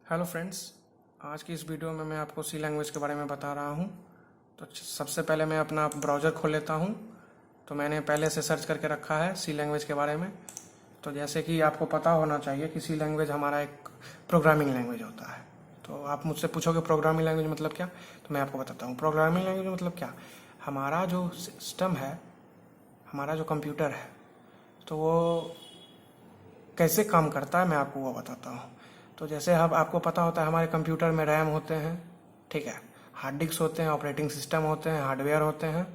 Hello friends. आज की इस वीडियो में मैं आपको सी लैंग्वेज के बारे में बता रहा हूँ। तो सबसे पहले मैं अपना ब्राउज़र खोल लेता हूँ। तो मैंने पहले से सर्च करके रखा है सी लैंग्वेज के बारे में। तो जैसे कि आपको पता होना चाहिए कि सी लैंग्वेज हमारा एक प्रोग्रामिंग लैंग्वेज होता है। तो आप मुझसे पूछोगे प्रोग्रामिंग लैंग्वेज मतलब क्या, तो मैं आपको बताता हूँ प्रोग्रामिंग लैंग्वेज मतलब क्या। हमारा जो सिस्टम है, हमारा जो कंप्यूटर है, तो वो कैसे काम करता है मैं आपको वो बताता हूँ। तो जैसे अब आपको पता होता है हमारे कंप्यूटर में रैम होते हैं, ठीक है, हार्ड डिस्क होते हैं, ऑपरेटिंग सिस्टम होते हैं, हार्डवेयर होते हैं,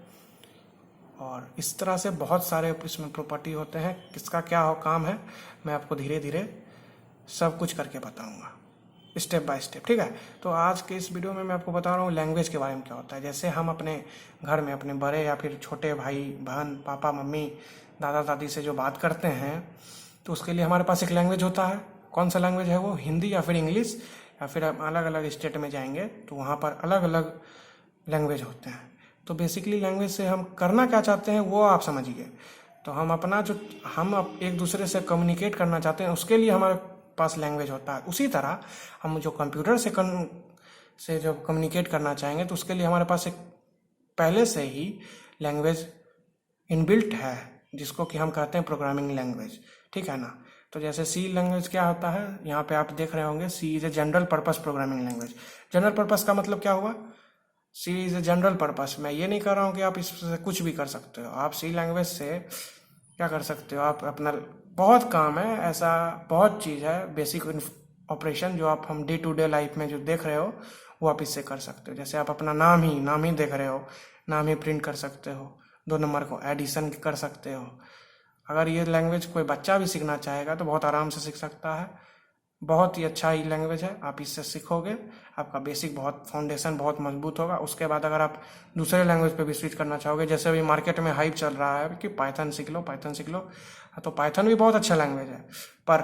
और इस तरह से बहुत सारे इसमें प्रॉपर्टी होते हैं। किसका क्या हो काम है मैं आपको धीरे धीरे सब कुछ करके बताऊंगा, स्टेप बाय स्टेप, ठीक है। तो आज के इस वीडियो में मैं आपको बता रहा हूँ लैंग्वेज के बारे में क्या होता है। जैसे हम अपने घर में अपने बड़े या फिर छोटे भाई बहन, पापा मम्मी, दादा दादी से जो बात करते हैं, तो उसके लिए हमारे पास एक लैंग्वेज होता है। कौन सा लैंग्वेज है वो? हिंदी या फिर इंग्लिश, या फिर हम अलग अलग स्टेट में जाएंगे तो वहाँ पर अलग अलग लैंग्वेज होते हैं। तो बेसिकली लैंग्वेज से हम करना क्या चाहते हैं वो आप समझिए। तो हम अपना जो हम एक दूसरे से कम्युनिकेट करना चाहते हैं उसके लिए हमारे पास लैंग्वेज होता है। उसी तरह हम जो कंप्यूटर से जब कम्युनिकेट करना चाहेंगे तो उसके लिए हमारे पास एक पहले से ही लैंग्वेज इनबिल्ट है, जिसको कि हम कहते हैं प्रोग्रामिंग लैंग्वेज, ठीक है ना। तो जैसे सी लैंग्वेज क्या होता है, यहाँ पे आप देख रहे होंगे C is a general purpose programming language. General purpose का मतलब क्या हुआ? C is a general purpose. मैं ये नहीं कह रहा हूँ कि आप इससे कुछ भी कर सकते हो। आप सी लैंग्वेज से क्या कर सकते हो, आप अपना बहुत काम है, ऐसा बहुत चीज़ है, बेसिक ऑपरेशन जो आप हम डे टू डे लाइफ में जो देख रहे हो वो आप इससे कर सकते हो। जैसे आप अपना नाम ही देख रहे हो, नाम ही प्रिंट कर सकते हो, 2 नंबर को एडिशन कर सकते हो। अगर ये लैंग्वेज कोई बच्चा भी सीखना चाहेगा तो बहुत आराम से सीख सकता है। बहुत ही अच्छा ही लैंग्वेज है, आप इससे सीखोगे, आपका बेसिक बहुत फाउंडेशन बहुत मजबूत होगा। उसके बाद अगर आप दूसरे लैंग्वेज पे भी स्विच करना चाहोगे, जैसे अभी मार्केट में हाइप चल रहा है कि पाइथन सीख लो, पाइथन सीख लो, तो पाइथन भी बहुत अच्छा लैंग्वेज है। पर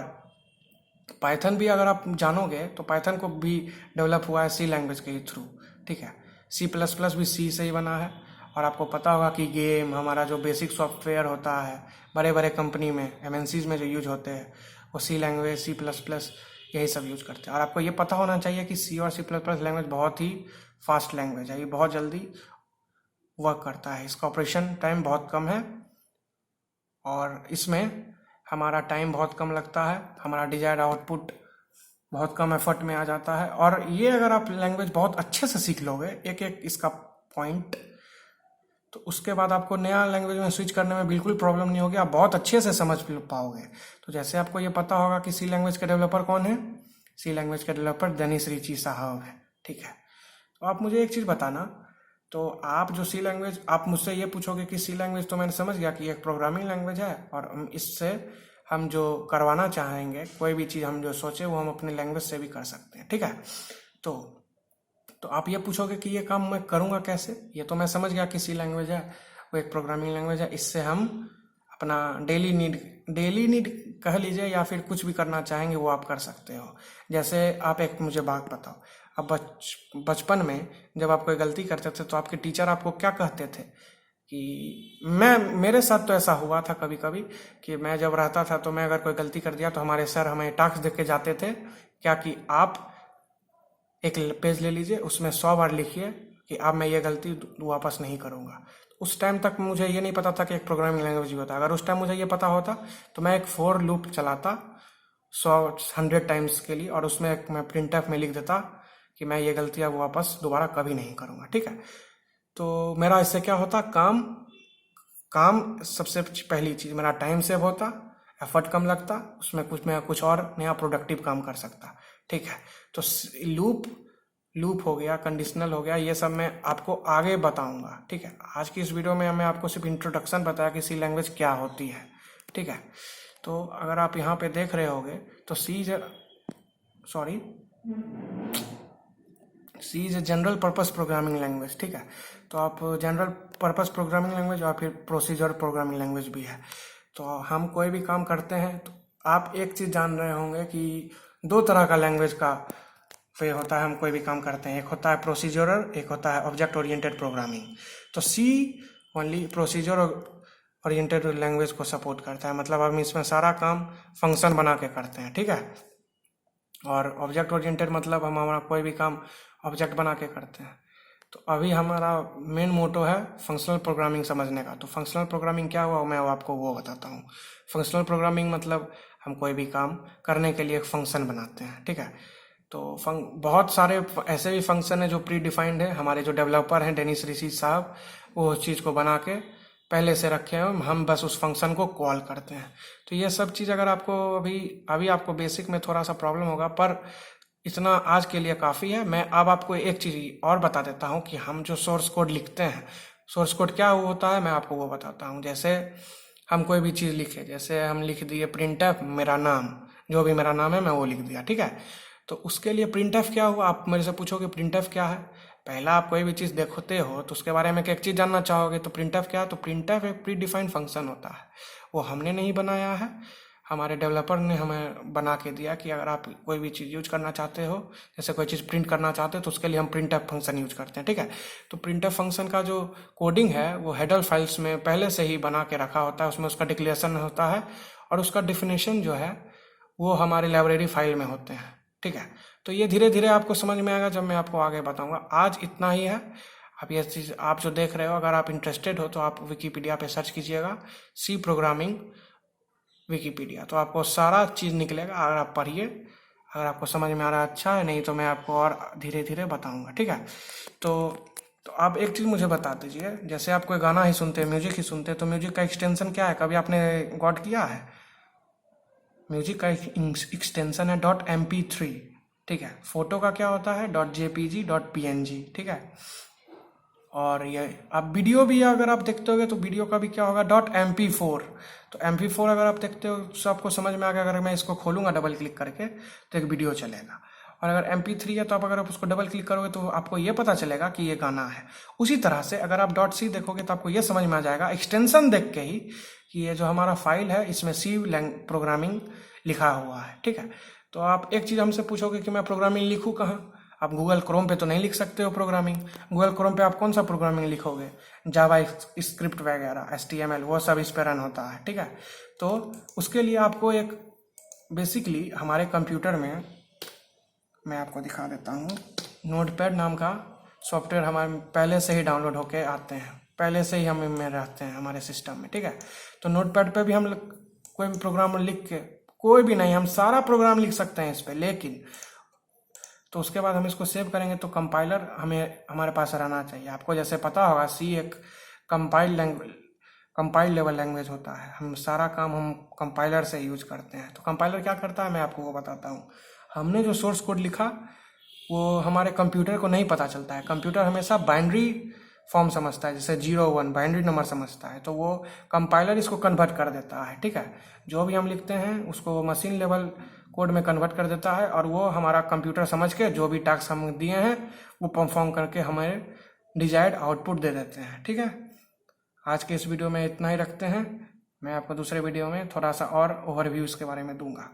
पाइथन भी अगर आप जानोगे तो पाइथन को भी डेवलप हुआ है सी लैंग्वेज के ही थ्रू, ठीक है। सी प्लस प्लस भी सी से ही बना है। और आपको पता होगा कि गेम हमारा जो बेसिक सॉफ्टवेयर होता है बड़े बड़े कंपनी में, एमएनसीज में जो यूज होते हैं, वो सी लैंग्वेज, सी प्लस प्लस, यही सब यूज करते हैं। और आपको ये पता होना चाहिए कि सी और सी प्लस प्लस लैंग्वेज बहुत ही फास्ट लैंग्वेज है, ये बहुत जल्दी वर्क करता है, इसका ऑपरेशन टाइम बहुत कम है, और इसमें हमारा टाइम बहुत कम लगता है, हमारा डिजायर्ड आउटपुट बहुत कम एफर्ट में आ जाता है। और ये अगर आप लैंग्वेज बहुत अच्छे से सीख लोगे एक एक इसका पॉइंट, तो उसके बाद आपको नया लैंग्वेज में स्विच करने में बिल्कुल प्रॉब्लम नहीं होगी, आप बहुत अच्छे से समझ पाओगे। तो जैसे आपको ये पता होगा कि सी लैंग्वेज के डेवलपर कौन है, सी लैंग्वेज के डेवलपर दनिश रिची साहब है, ठीक है। तो आप मुझे एक चीज़ बताना, तो आप जो सी लैंग्वेज, आप मुझसे ये पूछोगे कि सी लैंग्वेज तो मैंने समझ गया कि एक प्रोग्रामिंग लैंग्वेज है, और हम इससे हम जो करवाना चाहेंगे कोई भी चीज़ हम जो सोचे वो हम अपने लैंग्वेज से भी कर सकते हैं, ठीक है। तो तो आप ये पूछोगे कि ये काम मैं करूँगा कैसे। ये तो मैं समझ गया कि सी लैंग्वेज है, वो एक प्रोग्रामिंग लैंग्वेज है, इससे हम अपना डेली नीड कह लीजिए या फिर कुछ भी करना चाहेंगे वो आप कर सकते हो। जैसे आप एक मुझे बात बताओ, अब बचपन में जब आप कोई गलती करते थे तो आपके टीचर आपको क्या कहते थे? कि मेरे साथ तो ऐसा हुआ था कभी कभी कि मैं जब रहता था तो मैं अगर कोई गलती कर दिया तो हमारे सर हमें टास्क दे के जाते थे, क्या कि आप एक पेज ले लीजिए, उसमें 100 बार लिखिए कि अब मैं ये गलती वापस नहीं करूँगा। उस टाइम तक मुझे ये नहीं पता था कि एक प्रोग्रामिंग लैंग्वेज भी होता है। अगर उस टाइम मुझे ये पता होता तो मैं एक फॉर लूप चलाता 100 टाइम्स के लिए, और उसमें मैं प्रिंट एफ में लिख देता कि मैं ये गलती अब वापस दोबारा कभी नहीं करूँगा, ठीक है। तो मेरा इससे क्या होता, काम काम सबसे पहली चीज़, मेरा टाइम सेव होता, एफर्ट कम लगता, उसमें कुछ मैं कुछ और नया प्रोडक्टिव काम कर सकता, ठीक है। तो लूप लूप हो गया, कंडीशनल हो गया, ये सब मैं आपको आगे बताऊंगा, ठीक है। आज की इस वीडियो में मैं आपको सिर्फ इंट्रोडक्शन बताया कि सी लैंग्वेज क्या होती है, ठीक है। तो अगर आप यहाँ पे देख रहे होगे तो C is a general purpose programming language, ठीक है। तो आप जनरल पर्पस प्रोग्रामिंग लैंग्वेज और फिर प्रोसीजर प्रोग्रामिंग लैंग्वेज भी है। तो हम कोई भी काम करते हैं तो आप एक चीज़ जान रहे होंगे कि 2 तरह का लैंग्वेज का वे होता है, हम कोई भी काम करते हैं, एक होता है प्रोसीजरल, एक होता है ऑब्जेक्ट ओरिएंटेड प्रोग्रामिंग। तो सी ओनली प्रोसीजर ओरिएंटेड लैंग्वेज को सपोर्ट करता है, मतलब हम इसमें सारा काम फंक्शन बना के करते हैं, ठीक है। और ऑब्जेक्ट ओरिएंटेड मतलब हम हमारा कोई भी काम ऑब्जेक्ट बना के करते हैं। तो अभी हमारा मेन मोटो है फंक्शनल प्रोग्रामिंग समझने का। तो फंक्शनल प्रोग्रामिंग क्या हुआ मैं आपको वो बताता हूँ। फंक्शनल प्रोग्रामिंग मतलब हम कोई भी काम करने के लिए एक फंक्शन बनाते हैं, ठीक है। तो बहुत सारे ऐसे भी फंक्शन है जो प्री डिफाइंड है। हमारे जो डेवलपर हैं डेनिस ऋषि साहब, वो उस चीज़ को बना के पहले से रखे हैं, हम बस उस फंक्शन को कॉल करते हैं। तो ये सब चीज़ अगर आपको अभी आपको बेसिक में थोड़ा सा प्रॉब्लम होगा, पर इतना आज के लिए काफ़ी है। मैं अब आपको एक चीज़ और बता देता हूँ कि हम जो सोर्स कोड लिखते हैं, सोर्स कोड क्या होता है मैं आपको वो बताता हूँ। जैसे हम कोई भी चीज़ लिखे, जैसे हम लिख दिए प्रिंटफ मेरा नाम, जो भी मेरा नाम है मैं वो लिख दिया, ठीक है। तो उसके लिए प्रिंटफ क्या हुआ, आप मेरे से पूछोगे प्रिंटफ क्या है। पहला आप कोई भी चीज़ देखते हो तो उसके बारे में एक चीज़ जानना चाहोगे, तो प्रिंटफ क्या है। तो प्रिंटफ एक प्री डिफाइंड फंक्शन होता है, वो हमने नहीं बनाया है, हमारे डेवलपर ने हमें बना के दिया कि अगर आप कोई भी चीज़ यूज करना चाहते हो, जैसे कोई चीज़ प्रिंट करना चाहते हो, तो उसके लिए हम प्रिंटफ फंक्शन यूज करते हैं, ठीक है। तो प्रिंटफ फंक्शन का जो कोडिंग है वो हेडर फाइल्स में पहले से ही बना के रखा होता है, उसमें उसका डिक्लेरेशन होता है और उसका डिफिनेशन जो है वो हमारी लाइब्रेरी फाइल में होते हैं, ठीक है। तो ये धीरे धीरे आपको समझ में आएगा जब मैं आपको आगे बताऊंगा। आज इतना ही है। अब ये चीज़ आप जो देख रहे हो, अगर आप इंटरेस्टेड हो तो आप विकीपीडिया पे सर्च कीजिएगा सी प्रोग्रामिंग विकीपीडिया, तो आपको सारा चीज़ निकलेगा। अगर आप पढ़िए, अगर आपको समझ में आ रहा है अच्छा है, नहीं तो मैं आपको और धीरे धीरे बताऊंगा, ठीक है। तो आप एक चीज़ मुझे बता दीजिए, जैसे आप कोई गाना ही सुनते हैं, म्यूजिक ही सुनते हैं, तो म्यूजिक का एक्सटेंशन क्या है, कभी आपने गॉट किया है। म्यूजिक का एक्सटेंशन है .mp3, ठीक है। फोटो का क्या होता है .jpg .png, ठीक है। और ये आप वीडियो भी अगर आप देखते होगे तो वीडियो का भी क्या होगा .mp4। तो mp4 अगर आप देखते हो तो आपको समझ में आ गया। अगर मैं इसको खोलूंगा डबल क्लिक करके तो एक वीडियो चलेगा, और अगर mp3 है तो आप अगर आप उसको डबल क्लिक करोगे तो आपको ये पता चलेगा कि ये गाना है। उसी तरह से अगर आप .c देखोगे तो आपको ये समझ में आ जाएगा एक्सटेंशन देख के ही कि ये जो हमारा फाइल है इसमें सी प्रोग्रामिंग लिखा हुआ है, ठीक है। तो आप एक चीज़ हमसे पूछोगे कि मैं प्रोग्रामिंग लिखूँ कहाँ। आप गूगल क्रोम पे तो नहीं लिख सकते हो प्रोग्रामिंग। गूगल क्रोम पे आप कौन सा प्रोग्रामिंग लिखोगे, जावा स्क्रिप्ट वगैरह HTML वो सब इस पे रन होता है, ठीक है। तो उसके लिए आपको एक बेसिकली हमारे कंप्यूटर में मैं आपको दिखा देता हूँ, नोटपैड नाम का सॉफ्टवेयर हमारे पहले से ही डाउनलोड होके आते हैं, पहले से ही हम में रहते हैं हमारे सिस्टम में, ठीक है। तो नोटपैड पे भी हम कोई भी प्रोग्राम लिख के, कोई भी नहीं, हम सारा प्रोग्राम लिख सकते हैं इस पर, लेकिन तो उसके बाद हम इसको सेव करेंगे तो कंपाइलर हमारे पास रहना चाहिए। आपको जैसे पता होगा सी एक कंपाइल लेवल लैंग्वेज होता है, हम सारा काम हम कंपाइलर से यूज करते हैं। तो कंपाइलर क्या करता है मैं आपको वो बताता हूँ। हमने जो सोर्स कोड लिखा वो हमारे कंप्यूटर को नहीं पता चलता है। कंप्यूटर हमेशा बाइनरी फॉर्म समझता है, जैसे 0 1 बाइनरी नंबर समझता है, तो वो कंपाइलर इसको कन्वर्ट कर देता है, ठीक है। जो भी हम लिखते हैं उसको मशीन लेवल कोड में कन्वर्ट कर देता है, और वो हमारा कंप्यूटर समझ के जो भी टास्क हम दिए हैं वो परफॉर्म करके हमें डिजायर्ड आउटपुट दे देते हैं, ठीक है। आज के इस वीडियो में इतना ही रखते हैं। मैं आपको दूसरे वीडियो में थोड़ा सा और ओवरव्यू इसके बारे में दूंगा।